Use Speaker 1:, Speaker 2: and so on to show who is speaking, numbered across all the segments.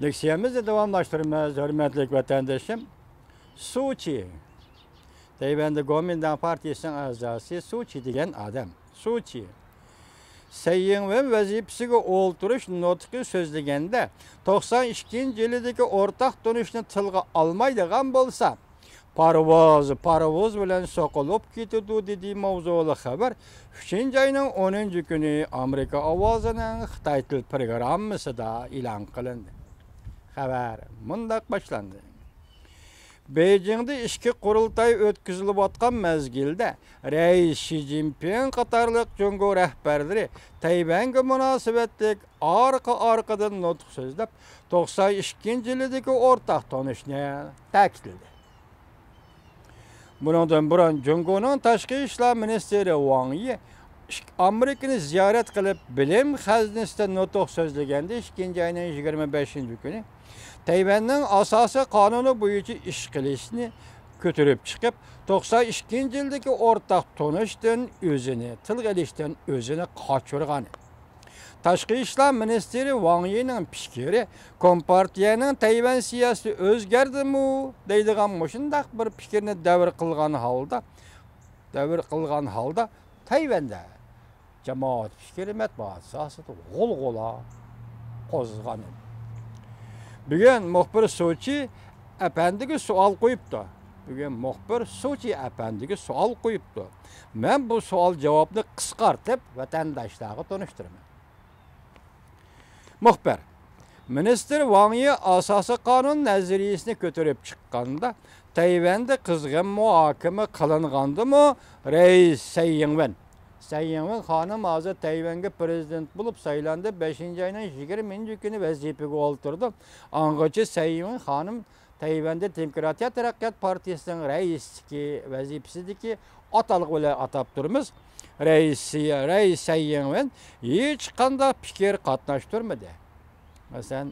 Speaker 1: Leksiyemizi devamlaştırmaz, hürmetli vatandaşım. Suçi. Tayvan'da Kuomintang Partiyası'nın azası Suçi degan adam. Suçi. Sayın ve vazifesiga o'ltirish nutqi so'zlaganda 92-yildagi o'rtaq tunishni tilga olmaydigan bo'lsa, parvoz bilan soqolib ketdi dedi mavzuli xabar 3-oyning 10-kuni Amerika ovozining Xitoy til programmasida e'lon qilindi. Xabar mundaq boshlandi. Beijing'de ishki qurultay o'tkazilib atgan mezgilde Reis Xi Jinping qatarlıq Jungo rahbarlari Tayvanga munosabatlik arqa-arqadan nutq so'zlab 92-yildagi o'rtaq tanishni ta'kidladi. Bundan burun Jungoning tashqi ishlar ministri Wang Yi Amerikani ziyorat qilib bilim xazinasida nutq so'zlaganda 2-oyning 25-kuni Tayvan'ın asası kanunu boyunca iş qilishni ko'tarib chiqib 92-yildagi o'rtaq tanishdan o'zini, tilga ilishdan o'zini qochirgan. Tashqi ishlar ministri Wang Yining fikri Kompartiyaning Tayvan siyosati o'zgardimi deydigan shundaq bir fikrni davr qilgan holda Tayvanda jamoat fikri matbuot asosida g'ulg'ula qo'zg'agan. Bugün muhbir Suçi efendiga sual qo'yibdi. Bugün muhbir Suçi efendiga sual qo'yibdi. Men bu savol javobni qisqartib vatandoshlarga tanishtiraman. Muhbir Ministr Wang Yi asosiy qonun nazariyasini ko'tarib chiqqanda Tayvanda qizg'in muhokama qilingandimi Reis Tsai Ing-wen. Tsai Ing-wen xonim hozir Tayvanga prezident bo'lib saylandi. 5-oyning 20-kuni vazifaga o'ltirdi. Angacha Tsai Ing-wen xonim Tayvanda Demokratiya Taraqqiyot Partiyasining raislik vazifasidagi atalıq bilan atab turmiz. Reis Tsai Ing-wen hech qanday fikr qatnashtirmadi. Masalan,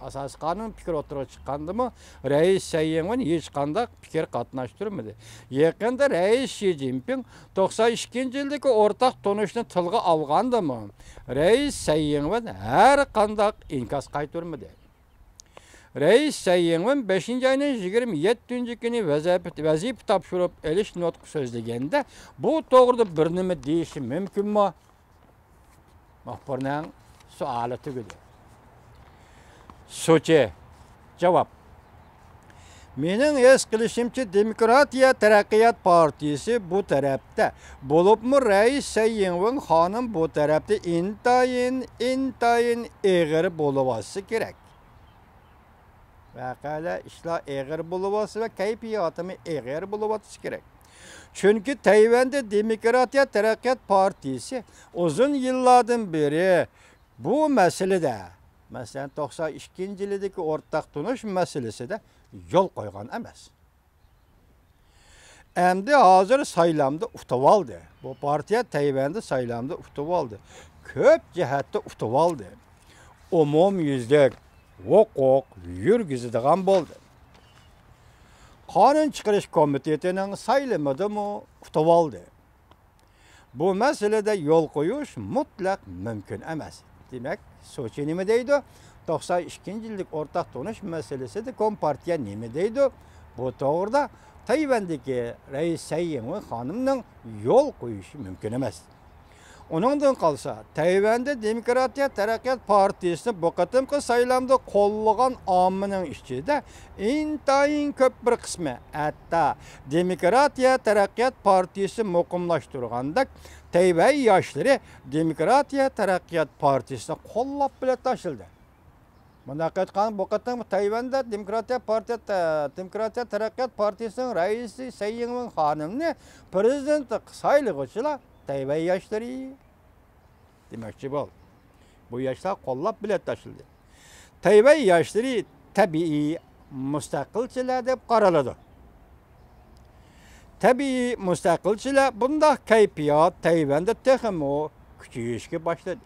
Speaker 1: asosiy qonun fikr o'tirib chiqqandimi, Reis Tsai Ing-wen hech qanday fikr qatnashtirmadi. Yaqinda Reis Xi Jinping 92-yildagi o'rtaq tanishni tilga olgandimi, Reis Tsai Ing-wen har qanday inkos qaytarmadi. Reis Tsai Ing-wen 5-oyning 27-kuni vazifa topshirib elish nutq so'zlaganda bu to'g'rida bir nima deyishi mumkinmi? Muxbirning savoli tugadi. Suçi cevap. Mening his qilishimcha Demokratiya Taraqqiyot Partiyasi bu tarafda bo'libmi Reis Tsai Ing-wen xonim bu tarafda intayin eg'ir bo'lib olsa kerak. Vaqala ishlar eg'ir bo'lib olsa va kayfiyatimi eg'ir bo'lib olsa kerak. Chunki Tayvanda Demokratiya Taraqqiyot Partiyasi uzun yillardan beri bu masalada Mesela 92-yildagi o'rtaq tunish masalasida yo'l qo'ygan emas. Endi hozir saylamda utib oldi. Bu partiya Tayvanda saylamda utib oldi. Ko'p jihatda utib oldi. Umumyuzlik huquq yurgizadigan bo'ldi. Qonun chiqarish komitetining saylamadimi utib oldi. Bu masalada yo'l qo'yish mutlaq mumkin emas. Demek, Sochi nima deydi? 92-yillik o'rtaq tanish masalasida Kompartiya nima deydi? Bu to'g'rida Tayvandagi Reis Tsai Ing-wen xonimning yo'l qo'yishi mumkin emas. Onundan qolsa, Tayvanda Demokratiya Taraqqiyot Partiyasini bu qatimqi saylamda qo'llagan ommaning ichida intayin ko'p bir qismi, hatto Demokratiya Taraqqiyot Partiyasi muqimlashtirganda Tayvan yoshlari Demokratiya Taraqqiyot Partiyasini qo'llab bilan tashildi. Bunday aytgan bu qatim Tayvanda Demokratiya Taraqqiyot Partiyasining raisi Tsai Ing-wen xonimni prezident saylig'ichilar Tayvan yoshlari demoqchi bo'ldi. Bu yoshlar qo'llab bilan tashildi. Tayvan yoshlari tabiiy mustaqilchilar deb qaraladi. Tabiiy mustaqilchilar bunday kayfiyat Tayvanda texmo kuchayishga boshladi.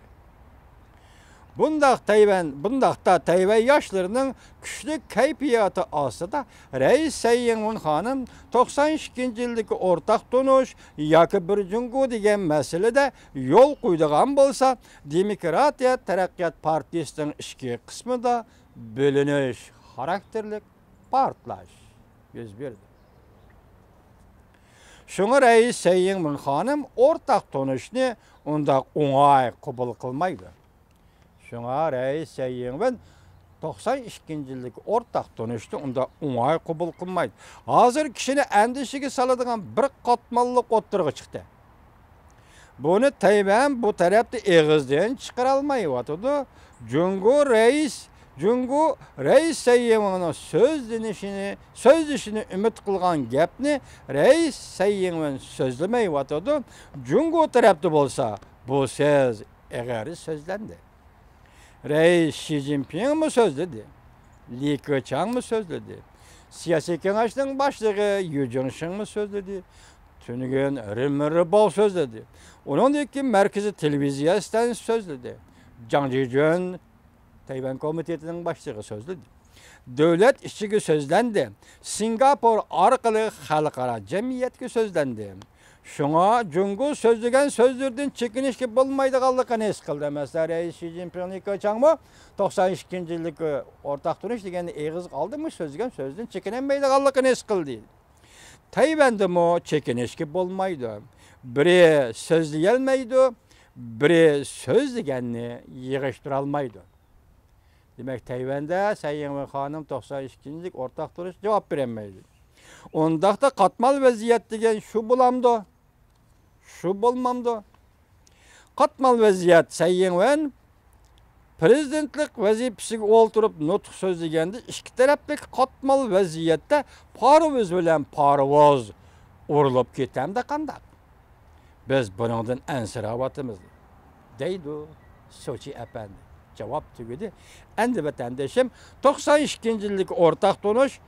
Speaker 1: Bundaqda Tayvan yaşlarının güçlük kayfiyatı asıda Reis Sayın Hanım 92 yıldaki ortak tonuş yakı bir cungu degen meselede yol koyduğun bolsa Demokratiya Taraqqiyat Partiyasının işki kısmı da bölünüş karakterlik partlaş yüz verdi. Şuna Reis Sayın Hanım ortak tonuşunu onda oңай kabul kılmaydı. Şuna Reis Sayın 92 yıllık ortak tonuştu onda oңай kabul kılmaydı. Hazır kişini endişigi saladığın bir katmallık oturgu çıktı. Bunu Tayvan bu tarafta eğizden çıkaralmayıvatıdı. Jungo Reis Sayın'ın söz işini ümit kılgan gapni Reis Sayın'ın sözlemeyivatıdı. Jungo tarafta bolsa bu söz eğeri sözlendi. Reis Xi Jinping mi sözledi? Li Keqiang mı sözledi? Siyasi kengaşның başlığı Yu Jingsheng mi sözledi? Tünügen Rimribov sözledi. Onundaki merkezi televiziyasından sözledi. Zhang Zhijun Tayvan Komiteti'nin başlığı sözledi. Devlet işçisi sözlendi. Singapur arkalı halkara cemiyetki sözlendi. Şuna Jungo sözlügen sözlerden çekinişki bulmaydıqallıqını es kıldı. Mesela Reis Xi Jinping Li Keqiang mı 92 yıllık ortak turuş degeni eğiz kaldı mı sözlügen sözden çekinemeydiqallıqını es kıldı. Tayvan'da mı çekinişki bulmaydı. Biri sözleyelmeydi, biri sözlegenini yığıştıralmaydı. Demek Tayvan'da Sayın Hanım 92 yıllık ortak turuş cevap veremeydi. Ondaqda katmal vaziyet degen şu bulamdı. Şu bulmamdı. Katmal vaziyet Sayın prezidentlik vazifesiga olturup nutq sözlegendi. İki taraflik katmal vaziyette parvoz bilen parvoz urulup ketemde qandaq. Biz buningdan ansiravatimiz deydi Sochi efendi. Cevap tügedi. Endi vatandaşım 92 yıllık ortak tonuş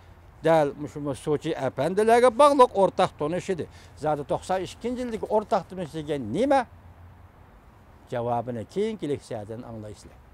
Speaker 1: Del Sochi efendilerge bağlıq ortak tonuş idi. Zaten 92 yıllık ortak tonuş degen nime? Cevabını keyinki leksiyadan anlaysızlar.